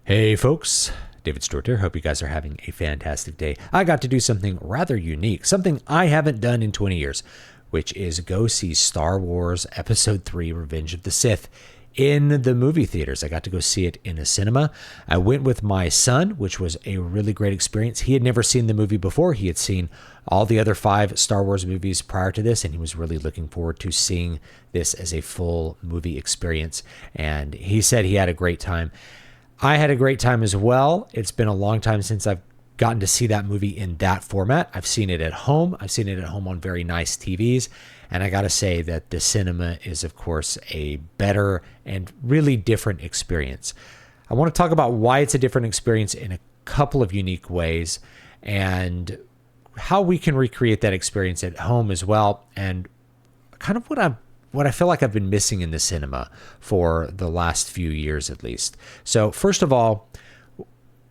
Hey folks, David Stewart here. Hope you guys are having a fantastic day. I got to do something rather unique, something I haven't done in 20 years, which is go see Star Wars Episode 3 Revenge of the Sith in the movie theaters. I got to go see it in a cinema. I went with my son, which was a really great experience. He had never seen the movie before. He had seen all the other 5 Star Wars movies prior to this, and he was really looking forward to seeing this as a full movie experience. And he said he had a great time. I had a great time as well. It's been a long time since I've gotten to see that movie in that format. I've seen it at home. I've seen it at home on very nice TVs. And I got to say that the cinema is, of course, a better and really different experience. I want to talk about why it's a different experience in a couple of unique ways and how we can recreate that experience at home as well, and kind of what I feel like I've been missing in the cinema for the last few years at least. So first of all,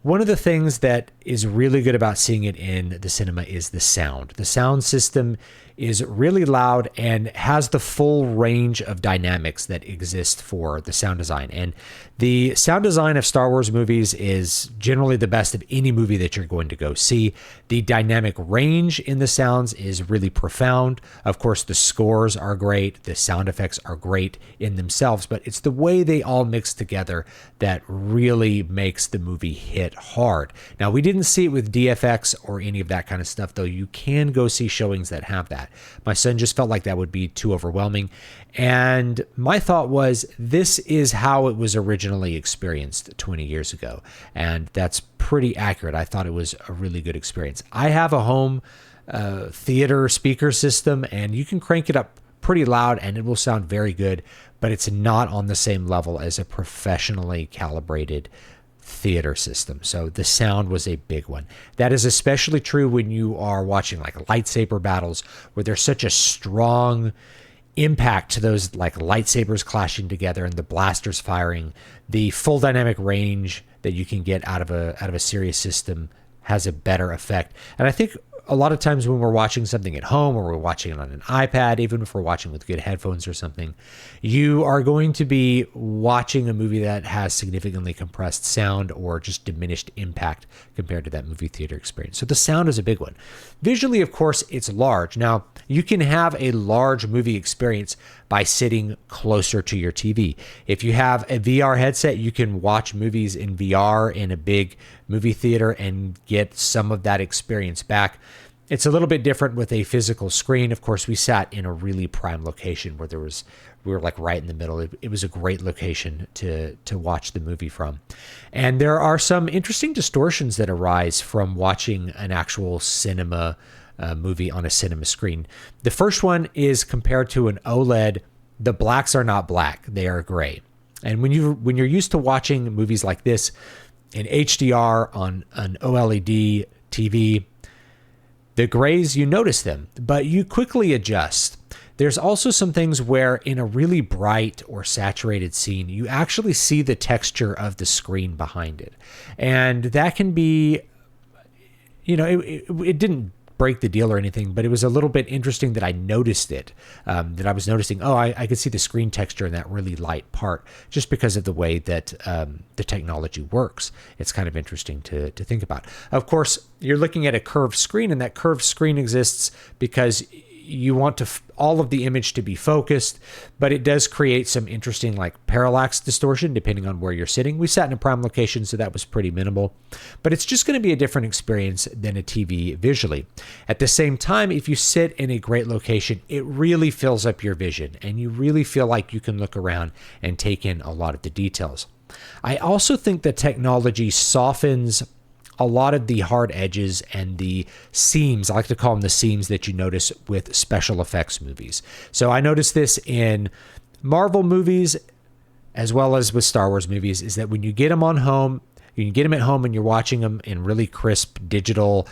one of the things that is really good about seeing it in the cinema is the sound. The sound system is really loud and has the full range of dynamics that exist for the sound design. And the sound design of Star Wars movies is generally the best of any movie that you're going to go see. The dynamic range in the sounds is really profound. Of course, the scores are great. The sound effects are great in themselves, but it's the way they all mix together that really makes the movie hit hard. Now, we didn't see it with DFX or any of that kind of stuff, though you can go see showings that have that. My son just felt like that would be too overwhelming. And my thought was, this is how it was originally experienced 20 years ago. And that's pretty accurate. I thought it was a really good experience. I have a home theater speaker system, and you can crank it up pretty loud and it will sound very good, but it's not on the same level as a professionally calibrated theater system. So the sound was a big one. That is especially true when you are watching like lightsaber battles, where there's such a strong impact to those like lightsabers clashing together and the blasters firing. The full dynamic range that you can get out of a serious system has a better effect. And I think a lot of times when we're watching something at home or we're watching it on an iPad, even if we're watching with good headphones or something, you are going to be watching a movie that has significantly compressed sound or just diminished impact compared to that movie theater experience. So the sound is a big one. Visually, of course, it's large. Now, you can have a large movie experience by sitting closer to your TV. If you have a VR headset, you can watch movies in VR in a big movie theater and get some of that experience back. It's a little bit different with a physical screen. Of course, we sat in a really prime location where we were like right in the middle. It was a great location to watch the movie from. And there are some interesting distortions that arise from watching an actual cinema movie on a cinema screen. The first one is compared to an OLED. The blacks are not black, they are gray. And when you're used to watching movies like this in HDR on an OLED TV, the grays, you notice them, but you quickly adjust. There's also some things where in a really bright or saturated scene, you actually see the texture of the screen behind it. And that can be, it didn't break the deal or anything, but it was a little bit interesting that I noticed it, that I was noticing, I could see the screen texture in that really light part just because of the way that the technology works. It's kind of interesting to think about. Of course, you're looking at a curved screen, and that curved screen exists because you want all of the image to be focused, but it does create some interesting like parallax distortion depending on where you're sitting. We sat in a prime location, so that was pretty minimal, but it's just going to be a different experience than a TV visually. At the same time, if you sit in a great location, it really fills up your vision and you really feel like you can look around and take in a lot of the details. I also think that technology softens a lot of the hard edges and the seams. I like to call them the seams that you notice with special effects movies. So I noticed this in Marvel movies as well as with Star Wars movies, is that when you get them on home, you can get them at home and you're watching them in really crisp digital,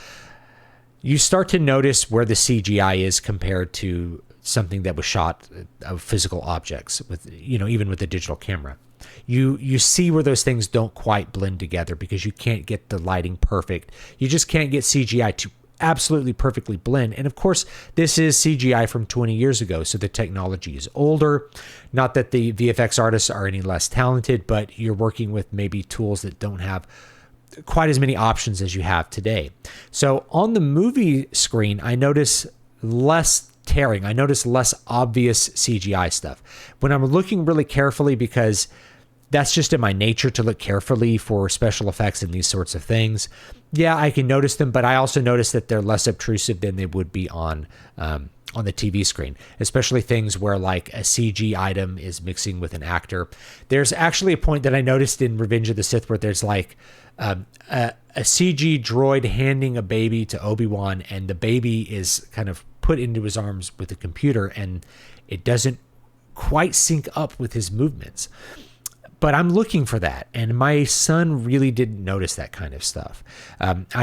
you start to notice where the CGI is compared to something that was shot of physical objects with, even with a digital camera. You see where those things don't quite blend together because you can't get the lighting perfect. You just can't get CGI to absolutely perfectly blend. And of course, this is CGI from 20 years ago, so the technology is older. Not that the VFX artists are any less talented, but you're working with maybe tools that don't have quite as many options as you have today. So on the movie screen, I notice less tearing. I notice less obvious CGI stuff. When I'm looking really carefully, because that's just in my nature to look carefully for special effects and these sorts of things, yeah, I can notice them, but I also notice that they're less obtrusive than they would be on the TV screen, especially things where like a CG item is mixing with an actor. There's actually a point that I noticed in Revenge of the Sith where there's like a CG droid handing a baby to Obi-Wan, and the baby is kind of put into his arms with a computer, and it doesn't quite sync up with his movements. But I'm looking for that, and my son really didn't notice that kind of stuff.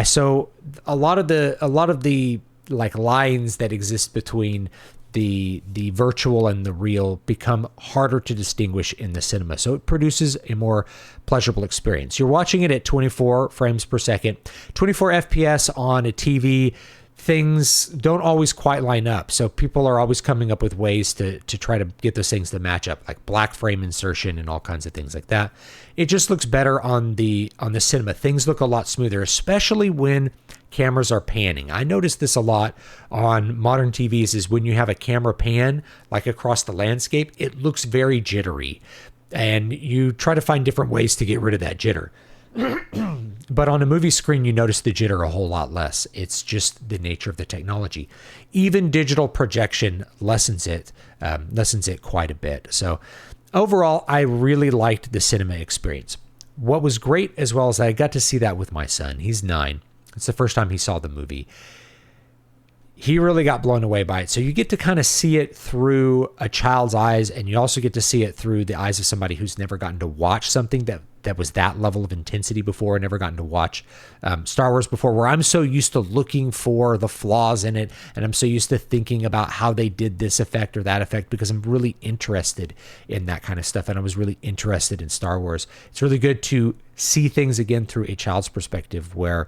So a lot of the like lines that exist between the virtual and the real become harder to distinguish in the cinema. So it produces a more pleasurable experience. You're watching it at 24 frames per second, 24 FPS on a TV. Things don't always quite line up. So people are always coming up with ways to try to get those things to match up, like black frame insertion and all kinds of things like that. It just looks better on the cinema. Things look a lot smoother, especially when cameras are panning. I notice this a lot on modern TVs, is when you have a camera pan, like across the landscape, it looks very jittery. And you try to find different ways to get rid of that jitter. But on a movie screen, you notice the jitter a whole lot less. It's just the nature of the technology. Even digital projection lessens it quite a bit. So overall, I really liked the cinema experience. What was great as well is I got to see that with my son. He's 9. It's the first time he saw the movie. He really got blown away by it. So you get to kind of see it through a child's eyes, and you also get to see it through the eyes of somebody who's never gotten to watch something that was that level of intensity before, never gotten to watch Star Wars before, where I'm so used to looking for the flaws in it, and I'm so used to thinking about how they did this effect or that effect, because I'm really interested in that kind of stuff, and I was really interested in Star Wars. It's really good to see things again through a child's perspective, where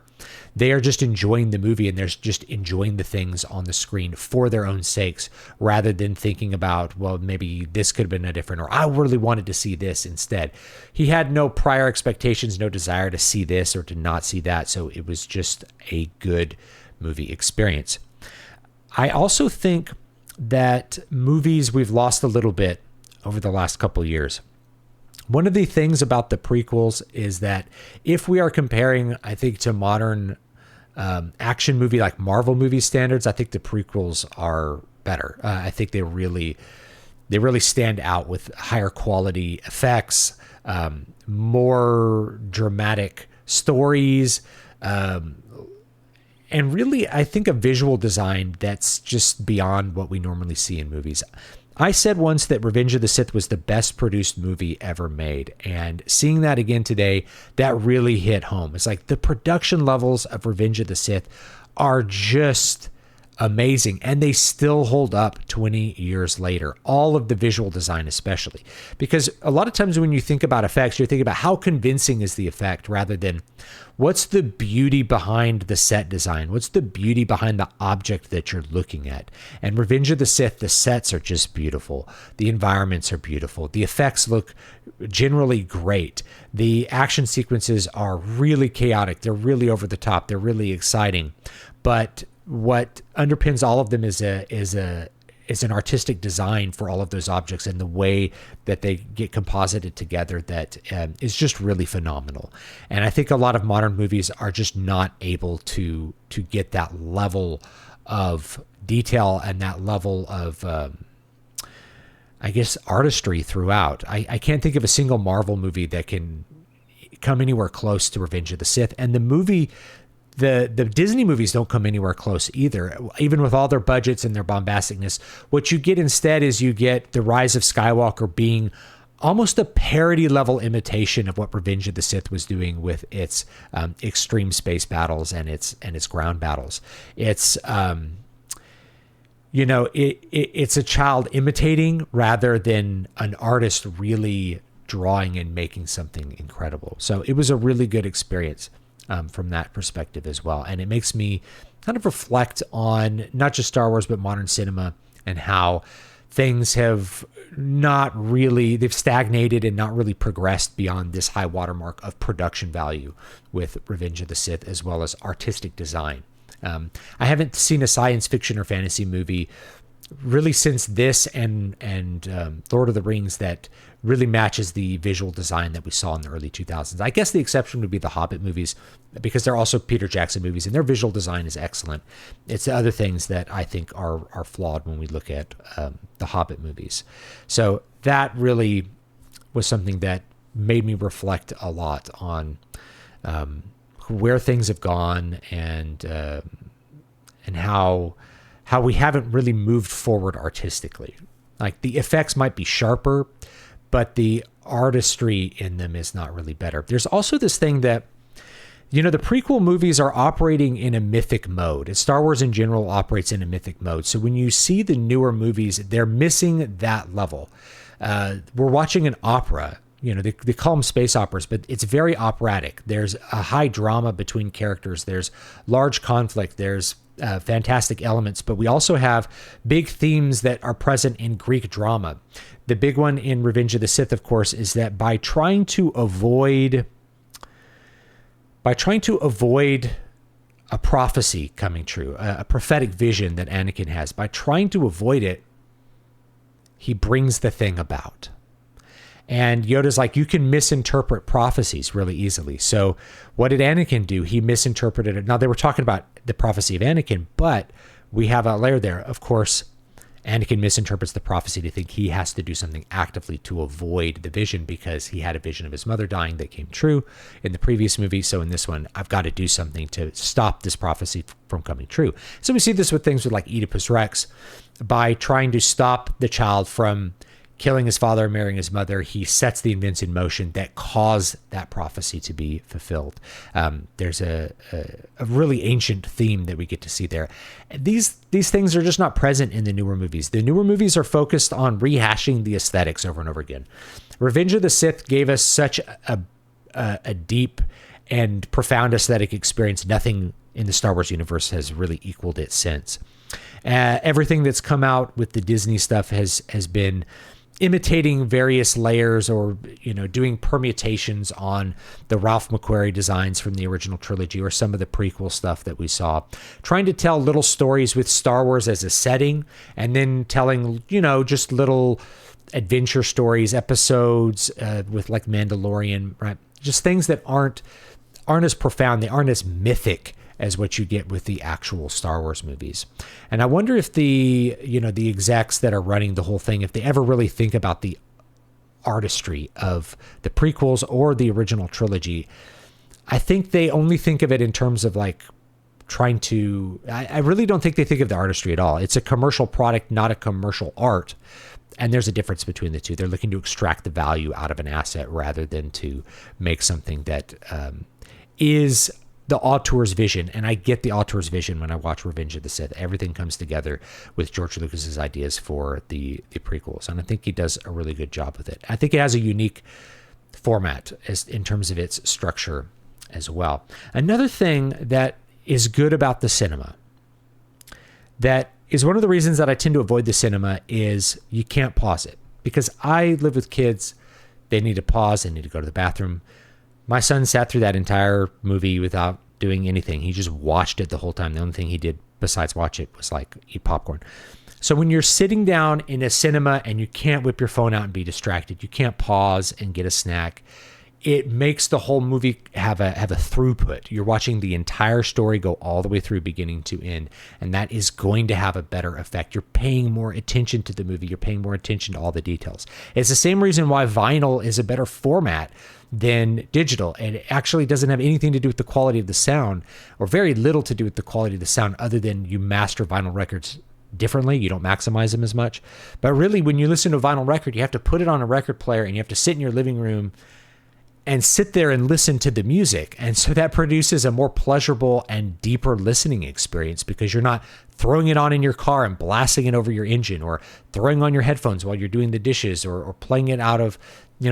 they are just enjoying the movie and they're just enjoying the things on the screen for their own sakes, rather than thinking about, well, maybe this could have been a different, or I really wanted to see this instead. He had no prior expectations, no desire to see this or to not see that, so it was just a good movie experience. I also think that movies we've lost a little bit over the last couple years. One of the things about the prequels is that if we are comparing, I think, to modern action movie like Marvel movie standards, I think the prequels are better. I think they really stand out with higher quality effects, more dramatic stories, and really, I think, a visual design that's just beyond what we normally see in movies. I said once that Revenge of the Sith was the best produced movie ever made, and seeing that again today, that really hit home. It's like the production levels of Revenge of the Sith are just amazing, and they still hold up 20 years later. All of the visual design especially, because a lot of times when you think about effects, you're thinking about how convincing is the effect rather than what's the beauty behind the set design, what's the beauty behind the object that you're looking at. And Revenge of the Sith, the sets are just beautiful, the environments are beautiful, the effects look generally great, the action sequences are really chaotic, they're really over the top, they're really exciting, but what underpins all of them is an artistic design for all of those objects, and the way that they get composited together that is just really phenomenal. And I think a lot of modern movies are just not able to get that level of detail and that level of I guess artistry throughout. I can't think of a single Marvel movie that can come anywhere close to Revenge of the Sith, and the Disney movies don't come anywhere close either, even with all their budgets and their bombasticness. What you get instead is you get The Rise of Skywalker being almost a parody level imitation of what Revenge of the Sith was doing with its extreme space battles and its ground battles. It's it's a child imitating rather than an artist really drawing and making something incredible. So it was a really good experience. from that perspective as well. And it makes me kind of reflect on not just Star Wars, but modern cinema and how things have they've stagnated and not really progressed beyond this high watermark of production value with Revenge of the Sith, as well as artistic design. I haven't seen a science fiction or fantasy movie really since this and Lord of the Rings that really matches the visual design that we saw in the early 2000s. I guess the exception would be the Hobbit movies, because they're also Peter Jackson movies and their visual design is excellent. It's the other things that I think are flawed when we look at the Hobbit movies. So that really was something that made me reflect a lot on where things have gone and how we haven't really moved forward artistically. Like, the effects might be sharper, but the artistry in them is not really better. There's also this thing that, the prequel movies are operating in a mythic mode. And Star Wars in general operates in a mythic mode. So when you see the newer movies, they're missing that level. We're watching an opera. They call them space operas, but it's very operatic. There's a high drama between characters. There's large conflict. There's fantastic elements, but we also have big themes that are present in Greek drama. The big one in Revenge of the Sith, of course, is that by trying to avoid a prophecy coming true, a prophetic vision that Anakin has, by trying to avoid it, he brings the thing about. And Yoda's like, you can misinterpret prophecies really easily. So what did Anakin do? He misinterpreted it. Now, they were talking about the prophecy of Anakin, but we have a layer there. Of course, Anakin misinterprets the prophecy to think he has to do something actively to avoid the vision, because he had a vision of his mother dying that came true in the previous movie. So in this one, I've got to do something to stop this prophecy from coming true. So we see this with things with like Oedipus Rex. By trying to stop the child from killing his father and marrying his mother, he sets the events in motion that cause that prophecy to be fulfilled. There's a really ancient theme that we get to see there. These things are just not present in the newer movies. The newer movies are focused on rehashing the aesthetics over and over again. Revenge of the Sith gave us such a deep and profound aesthetic experience. Nothing in the Star Wars universe has really equaled it since. Everything that's come out with the Disney stuff has been imitating various layers or, doing permutations on the Ralph McQuarrie designs from the original trilogy or some of the prequel stuff that we saw, trying to tell little stories with Star Wars as a setting, and then telling, just little adventure stories, episodes with like Mandalorian, right? Just things that aren't as profound. They aren't as mythic as what you get with the actual Star Wars movies. And I wonder if the execs that are running the whole thing, if they ever really think about the artistry of the prequels or the original trilogy. I think they only think of it in terms of like trying to, I really don't think they think of the artistry at all. It's a commercial product, not a commercial art. And there's a difference between the two. They're looking to extract the value out of an asset rather than to make something that is the auteur's vision. And I get the auteur's vision when I watch Revenge of the Sith. Everything comes together with George Lucas's ideas for the prequels. And I think he does a really good job with it. I think it has a unique format in terms of its structure as well. Another thing that is good about the cinema, that is one of the reasons that I tend to avoid the cinema, is you can't pause it. Because I live with kids, they need to pause, they need to go to the bathroom. My son sat through that entire movie without doing anything. He just watched it the whole time. The only thing he did besides watch it was like eat popcorn. So when you're sitting down in a cinema and you can't whip your phone out and be distracted, you can't pause and get a snack, it makes the whole movie have a throughput. You're watching the entire story go all the way through beginning to end, and that is going to have a better effect. You're paying more attention to the movie. You're paying more attention to all the details. It's the same reason why vinyl is a better format than digital. And it actually doesn't have anything to do with the quality of the sound, or very little to do with the quality of the sound, other than you master vinyl records differently. You don't maximize them as much. But really, when you listen to a vinyl record, you have to put it on a record player and you have to sit in your living room and sit there and listen to the music. And so that produces a more pleasurable and deeper listening experience because you're not throwing it on in your car and blasting it over your engine, or throwing on your headphones while you're doing the dishes, or playing it out of,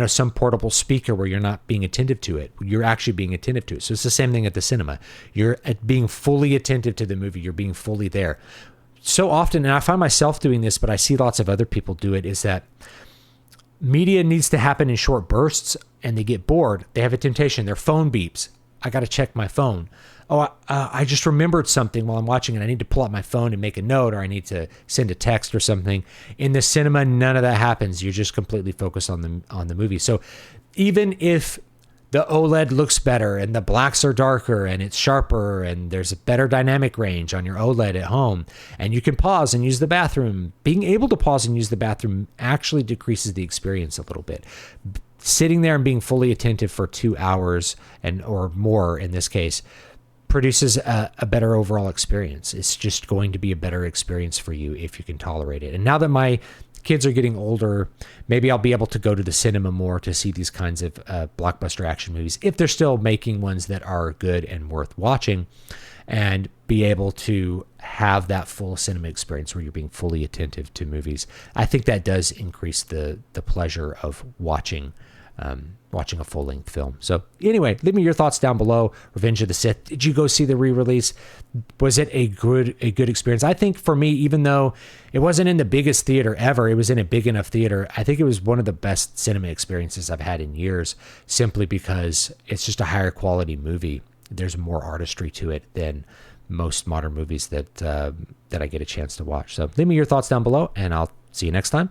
some portable speaker where you're not being attentive to it. You're actually being attentive to it. So it's the same thing at the cinema. You're being fully attentive to the movie. You're being fully there. So often, and I find myself doing this, but I see lots of other people do it, is that media needs to happen in short bursts, and they get bored. They have a temptation. Their phone beeps. I got to check my phone. Oh, I just remembered something while I'm watching it. I need to pull out my phone and make a note, or I need to send a text or something. In the cinema, none of that happens. You're just completely focused on the movie. So even if the OLED looks better and the blacks are darker and it's sharper and there's a better dynamic range on your OLED at home, and you can pause and use the bathroom, being able to pause and use the bathroom actually decreases the experience a little bit. Sitting there and being fully attentive for 2 hours or more in this case produces a better overall experience. It's just going to be a better experience for you if you can tolerate it. And now that my kids are getting older, maybe I'll be able to go to the cinema more to see these kinds of blockbuster action movies, if they're still making ones that are good and worth watching, and be able to have that full cinema experience where you're being fully attentive to movies. I think that does increase the pleasure of watching a full-length film. So anyway, leave me your thoughts down below. Revenge of the Sith. Did you go see the re-release? Was it a good experience? I think for me, even though it wasn't in the biggest theater ever, it was in a big enough theater. I think it was one of the best cinema experiences I've had in years, simply because it's just a higher quality movie. There's more artistry to it than most modern movies that I get a chance to watch. So leave me your thoughts down below, and I'll see you next time.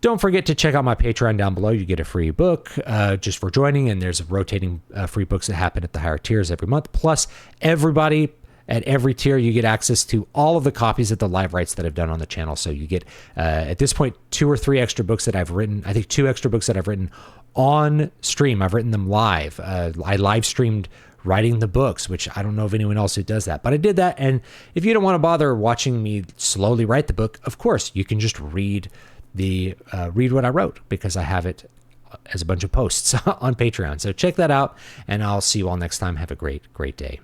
Don't forget to check out my Patreon down below. You get a free book just for joining, and there's rotating free books that happen at the higher tiers every month. Plus, everybody at every tier, you get access to all of the copies of the live writes that I've done on the channel. So you get, at this point, 2 or 3 extra books that I've written. I think 2 extra books that I've written on stream. I've written them live. I live streamed writing the books, which I don't know of anyone else who does that, but I did that. And if you don't want to bother watching me slowly write the book, of course, you can just read what I wrote, because I have it as a bunch of posts on Patreon. So check that out, and I'll see you all next time. Have a great day.